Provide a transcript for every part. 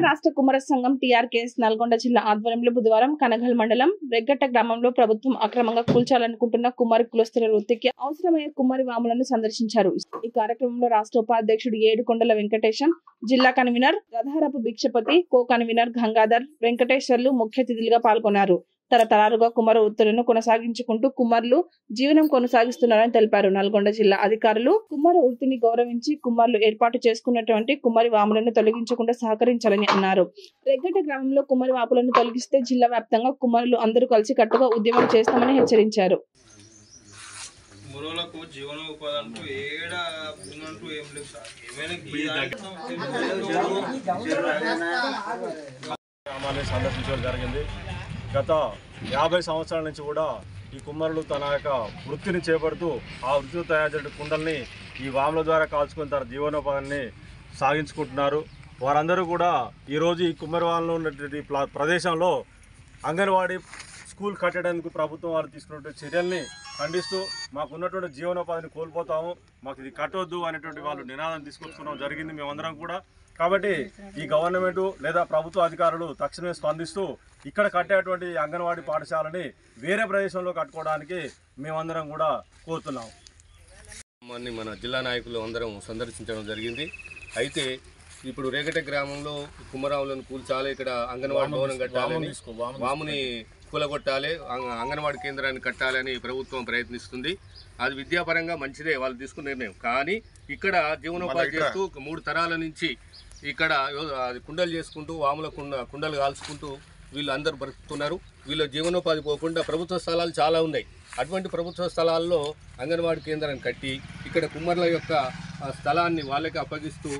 రాష్ట్ర కుమ్మర సంఘం టీఆర్కేఎస్ నల్గొండ జిల్లా ఆధ్వర్యంలో బుధవారం కనగల్ మండలం రెగ్గట్ట గ్రామంలో ప్రభుత్వం అక్రమంగా కూల్చాలనుకుంటున్న కుమ్మరి కులస్తుల వృత్తికి అవసరమయ్యే కుమ్మరి వాములను సందర్శించారు. ఈ కార్యక్రమంలో రాష్ట్ర ఉపాధ్యక్షుడు ఏడుకొండల వెంకటేశం, జిల్లా convener Ratharapu Bhikshapathi, co convener Gangadhar, Venkateswarlu ముఖ్య అతిథులుగా పాల్గొన్నారు. తరతరాలుగా కుమ్మర వృత్తులను కొనసాగించుకుంటూ కుమ్మర్లు జీవనం కొనసాగిస్తున్నారని తెలిపారు. నల్గొండ జిల్లా అధికారులు కుమ్మర వృత్తిని గౌరవించి కుమ్మర్లు ఏర్పాటు చేసుకున్నటువంటి కుమ్మరి వాములను తొలగించకుండా సహకరించాలని అన్నారు. రెగ్గట గ్రామంలో కుమ్మరి వాపులను తొలగిస్తే జిల్లా వ్యాప్తంగా కుమ్మరులు అందరూ కలిసి కట్టుగా ఉద్యమం చేస్తామని హెచ్చరించారు. గత 50 సంవత్సరాల నుంచి కూడా ఈ కుమ్మరులు తన యొక్క వృత్తిని చేపడుతూ ఆ వృత్తితో తయారు చేసిన కుండల్ని ఈ వాముల ద్వారా కాల్చుకుని తన జీవనోపాధిని సాగించుకుంటున్నారు. వారందరూ కూడా ఈరోజు ఈ కుమ్మరి వాములో ఉన్నటువంటి ప్రదేశంలో అంగన్వాడీ స్కూల్ కట్టడానికి ప్రభుత్వం వారు తీసుకున్నటువంటి చర్యల్ని ఖండిస్తూ మాకున్నటువంటి జీవనోపాధిని కోల్పోతాము, మాకు ఇది కట్టొద్దు అనేటువంటి వాళ్ళు నినాదం తీసుకొచ్చుకోవడం జరిగింది మేమందరం కూడా. కాబట్టి ఈ గవర్నమెంటు లేదా ప్రభుత్వ అధికారులు తక్షణమే స్పందిస్తూ ఇక్కడ కట్టేటువంటి అంగన్వాడీ పాఠశాలని వేరే ప్రదేశంలో కట్టుకోవడానికి మేమందరం కూడా కోరుతున్నాం. మన జిల్లా నాయకులు అందరం సందర్శించడం జరిగింది. అయితే ఇప్పుడు రేగట గ్రామంలో కుమ్మరావులను కూల్చాలి, ఇక్కడ అంగన్వాడీ భవనం కట్టాలని, వాముని కూలగొట్టాలి, అంగన్వాడీ కేంద్రాన్ని కట్టాలని ప్రభుత్వం ప్రయత్నిస్తుంది. అది విద్యాపరంగా మంచిదే, వాళ్ళు తీసుకున్న నిర్ణయం. కానీ ఇక్కడ జీవనోపాధి చేస్తూ 3 తరాల నుంచి ఇక్కడ కుండలు చేసుకుంటూ వాముల కుండలు కాల్చుకుంటూ వీళ్ళు అందరూ బ్రతుకుతున్నారు. వీళ్ళ జీవనోపాధి పోకుండా ప్రభుత్వ స్థలాలు చాలా ఉన్నాయి. అటువంటి ప్రభుత్వ స్థలాల్లో అంగన్వాడీ కేంద్రాన్ని కట్టి ఇక్కడ కుమ్మర్ల యొక్క స్థలాన్ని వాళ్ళకి అప్పగిస్తూ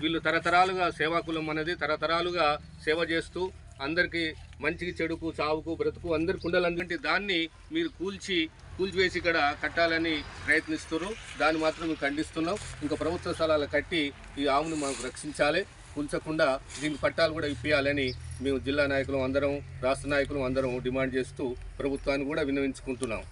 వీళ్ళు తరతరాలుగా సేవాకులం అనేది తరతరాలుగా సేవ చేస్తూ అందరికీ మంచికి చెడుకు చావుకు బ్రతుకు అందరి కుండలు అందుకంటే దాన్ని మీరు కూల్చివేసి ఇక్కడ కట్టాలని ప్రయత్నిస్తున్నారు. దాన్ని మాత్రం మేము ఖండిస్తున్నాం. ఇంకా ప్రభుత్వ స్థలాలు కట్టి ఈ ఆవును మనకు రక్షించాలి, కూల్చకుండా దీనికి పట్టాలు కూడా ఇప్పించాలని మేము జిల్లా నాయకులు అందరం రాష్ట్ర నాయకులు అందరం డిమాండ్ చేస్తూ ప్రభుత్వాన్ని కూడా విన్నవించుకుంటున్నాం.